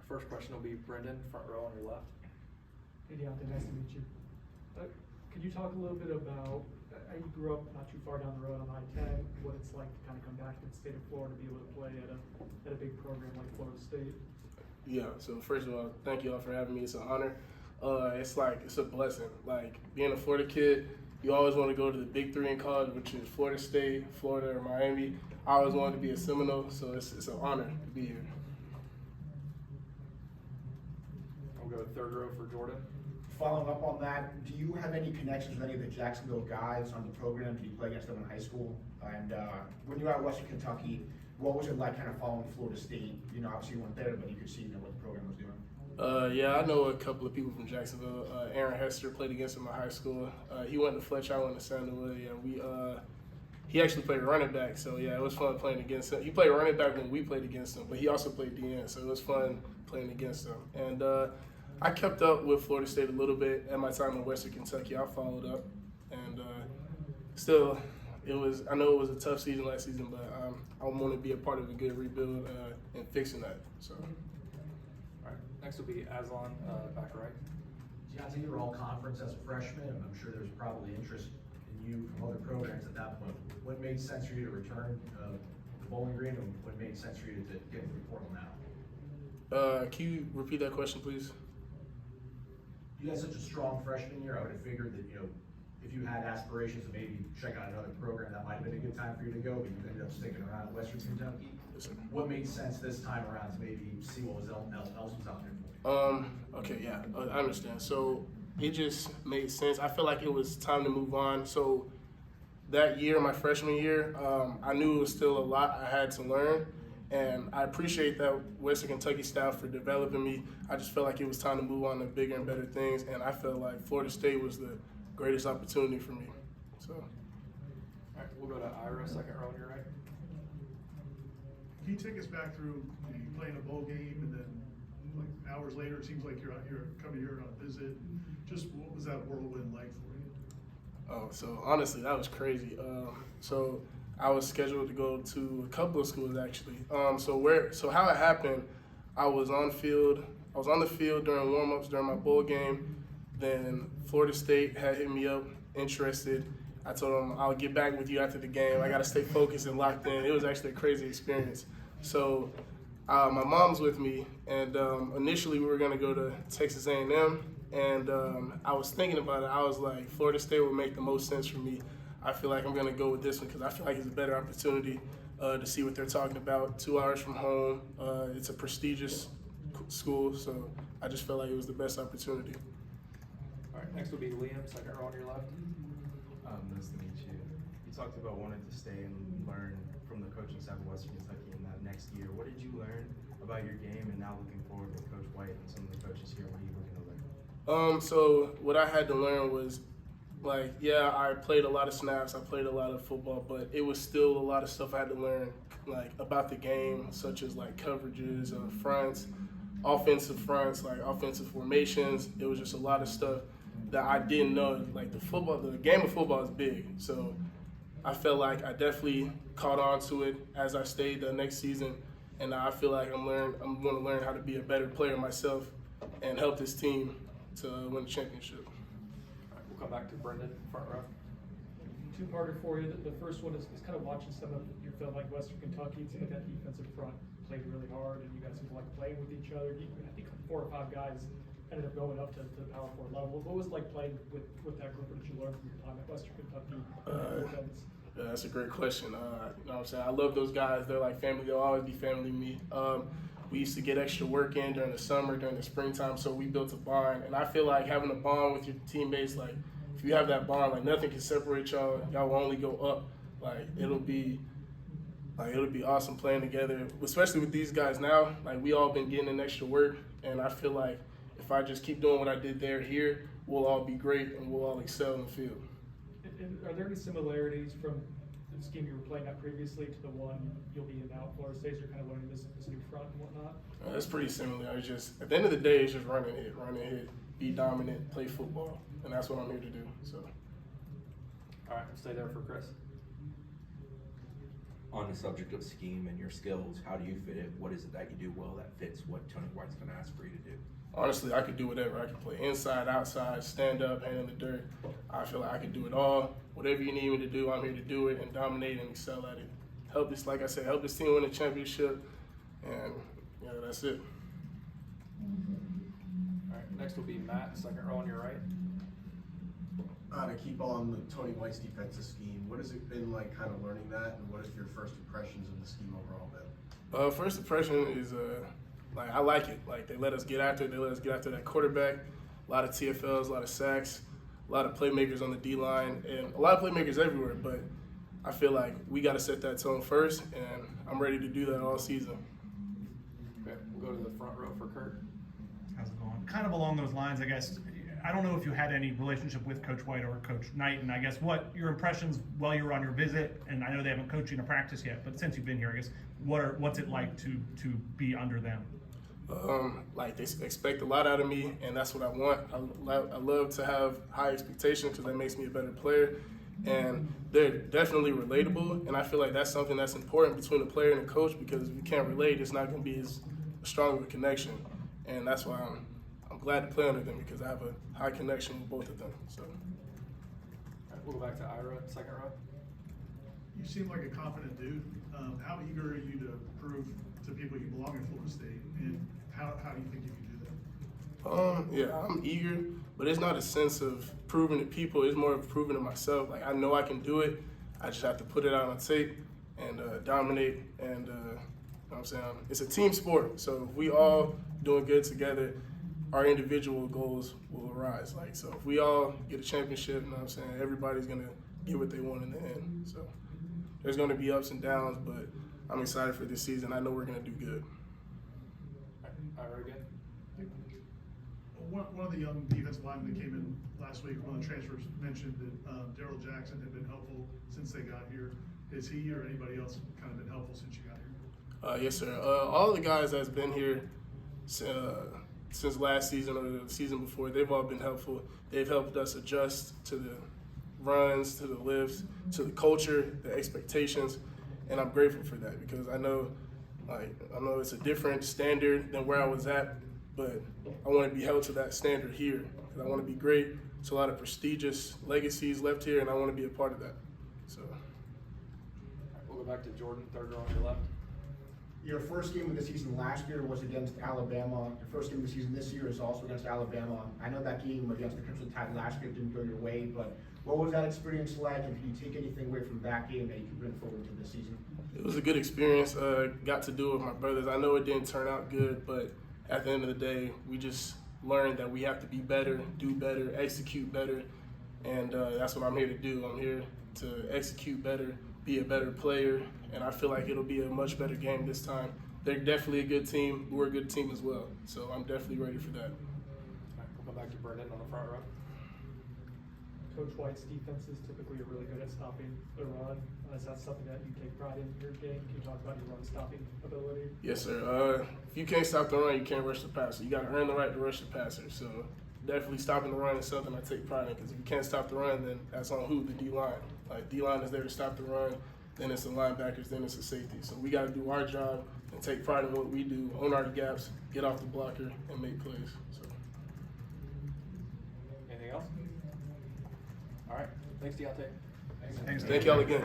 First question will be Brendan, front row on your left. Hey Deante, nice to meet you. Could you talk a little bit about how you grew up not too far down the road on I-10, what it's like to kind of come back to the state of Florida, be able to play at a big program like Florida State? Yeah, so first of all, thank you all for having me. It's an honor. It's a blessing. Like, being a Florida kid, you always want to go to the big three in college, which is Florida State, Florida, or Miami. I always wanted to be a Seminole, so it's an honor to be here. We'll go third row for Jordan. Following up on that, do you have any connections with any of the Jacksonville guys on the program? Did you play against them in high school? And when you were at Western Kentucky, what was it like kind of following Florida State? You know, obviously you weren't there, but you could see what the program was doing. Yeah, I know a couple of people from Jacksonville. Aaron Hester played against him in high school. He went to Fletcher, I went to Sandoval. Yeah, he actually played running back, so yeah, it was fun playing against him. He played running back when we played against him, but he also played DN, so it was fun playing against him. And I kept up with Florida State a little bit at my time in Western Kentucky. I followed up, and still, I know it was a tough season last season, but I want to be a part of a good rebuild and fixing that. So. All right, next will be Aslan, back right. Deante, you were all conference as a freshman, and I'm sure there's probably interest in you from other programs at that point. What made sense for you to return to Bowling Green, and what made sense for you to get into the portal now? Can you repeat that question, please? You had such a strong freshman year. I would have figured that, if you had aspirations to maybe check out another program, that might have been a good time for you to go, but you ended up sticking around at Western Kentucky. Yes, what made sense this time around to maybe see what else was out there for you? Okay, yeah, I understand. So it just made sense. I feel like it was time to move on. So that year, my freshman year, I knew it was still a lot I had to learn. And I appreciate that Western Kentucky staff for developing me. I just felt like it was time to move on to bigger and better things, and I felt like Florida State was the greatest opportunity for me. So. All right, we'll go to Ira, second row on your right. Can you take us back through you playing a bowl game, and then like hours later, it seems like you're out here coming here on a visit. Just what was that whirlwind like for you? Oh, so honestly, that was crazy. So I was scheduled to go to a couple of schools actually. So how it happened, I was on the field during warm-ups during my bowl game. Then Florida State had hit me up, interested. I told them I'll get back with you after the game. I got to stay focused and locked in. It was actually a crazy experience. So my mom's with me, and initially we were gonna go to Texas A&M, and I was thinking about it. I was like, Florida State would make the most sense for me. I feel like I'm going to go with this one because I feel like it's a better opportunity to see what they're talking about. 2 hours from home. It's a prestigious school, so I just felt like it was the best opportunity. All right, next will be Liam, second row on your left. Nice to meet you. You talked about wanting to stay and learn from the coaching staff of Western Kentucky in that next year. What did you learn about your game, and now looking forward with Coach White and some of the coaches here, what are you looking to learn? So what I had to learn was, like, yeah, I played a lot of snaps, I played a lot of football, but it was still a lot of stuff I had to learn, like, about the game, such as, like, coverages, fronts, offensive formations. It was just a lot of stuff that I didn't know. Like, the game of football is big, so I felt like I definitely caught on to it as I stayed the next season, and I feel like I'm going to learn how to be a better player myself and help this team to win the championship. All right, we'll come back to Brendan, front row. Two-parter for you. The first one is kind of watching some of your film like Western Kentucky. It seemed like that defensive front played really hard, and you guys seemed like playing with each other. I think 4 or 5 guys ended up going up to the Power 4 level. What was it like playing with that group? What did you learn from your time at Western Kentucky? Yeah, that's a great question. You know what I'm saying? I love those guys. They're like family. They'll always be family to me. We used to get extra work in during the summer, during the springtime, so we built a bond. And I feel like having a bond with your teammates, like, if you have that bond, like, nothing can separate y'all. Y'all will only go up. Like, it'll be awesome playing together, especially with these guys now. Like, we all been getting in extra work, and I feel like if I just keep doing what I did here, we'll all be great and we'll all excel in the field. And are there any similarities from the scheme you were playing at previously to the one you'll be in now at Florida State? You're kind of learning this new front and whatnot? It's pretty similar. It's just, at the end of the day, it's just run and hit, be dominant, play football, and that's what I'm here to do. So. All right, we'll stay there for Chris. on the subject of scheme and your skills, how do you fit it? What is it that you do well that fits what Tony White's going to ask for you to do? Honestly, I could do whatever. I can play inside, outside, stand up, hand in the dirt. I feel like I can do it all. Whatever you need me to do, I'm here to do it and dominate and excel at it. Help this, like I said, help this team win a championship, and that's it. All right, next will be Matt, second row on your right. To keep on the Tony White's defensive scheme, what has it been like kind of learning that, and what has your first impressions of the scheme overall been? First impression is like I like it. Like they let us get after it. They let us get after that quarterback. A lot of TFLs, a lot of sacks, a lot of playmakers on the D line, and a lot of playmakers everywhere. But I feel like we got to set that tone first, and I'm ready to do that all season. Okay, we'll go to the front row for Kurt. How's it going? Kind of along those lines, I guess. I don't know if you had any relationship with Coach White or Coach Knight, and I guess what your impressions while you were on your visit, and I know they haven't coached you in a practice yet, but since you've been here, I guess, what's it like to be under them? Like they expect a lot out of me, and that's what I want. I love to have high expectations because that makes me a better player, and they're definitely relatable, and I feel like that's something that's important between the player and the coach, because if you can't relate, it's not going to be as strong of a connection, and that's why I'm glad to play under them, because I have a high connection with both of them. So. All right, we'll go back to Ira, second row. You seem like a confident dude. How eager are you to prove to people you belong in Florida State, and how do you think you can do that? Yeah, I'm eager, but it's not a sense of proving to people. It's more of proving to myself. Like I know I can do it. I just have to put it out on tape and dominate. And you know what I'm saying, it's a team sport. So if we all doing good together, our individual goals will arise. Like, so if we all get a championship, you know what I'm saying, everybody's gonna get what they want in the end. So there's gonna be ups and downs, but I'm excited for this season. I know we're gonna do good. All right, Ira again. One of the young defensive linemen that came in last week, one of the transfers, mentioned that Daryl Jackson had been helpful since they got here. Is he or anybody else kind of been helpful since you got here? Yes, sir. All the guys that's been here since last season or the season before, they've all been helpful. They've helped us adjust to the runs, to the lifts, to the culture, the expectations, and I'm grateful for that, because I know it's a different standard than where I was at, but I want to be held to that standard here, because I want to be great. It's a lot of prestigious legacies left here, and I want to be a part of that. So. All right, we'll go back to Jordan, third row on your left. Your first game of the season last year was against Alabama. Your first game of the season this year is also against Alabama. I know that game against the Crimson Tide last year didn't go your way, but what was that experience like, and can you take anything away from that game that you can bring forward to this season? It was a good experience. Got to do it with my brothers. I know it didn't turn out good, but at the end of the day, we just learned that we have to be better, do better, execute better, and that's what I'm here to do. I'm here to execute better, be a better player, and I feel like it'll be a much better game this time. They're definitely a good team. We're a good team as well, so I'm definitely ready for that. All right, we'll come back to Brendan on the front row. Coach White's defenses typically are really good at stopping the run. Is that something that you take pride in your game? Can you talk about your run stopping ability? Yes, sir. If you can't stop the run, you can't rush the passer. You got to earn the right to rush the passer. So definitely stopping the run is something I take pride in, because if you can't stop the run, then that's on who? The D-line. Like, D-line is there to stop the run, then it's the linebackers, then it's the safety. So we got to do our job and take pride in what we do, own our gaps, get off the blocker, and make plays. So. Anything else? All right, thanks, Deante. Thanks. Thank y'all again.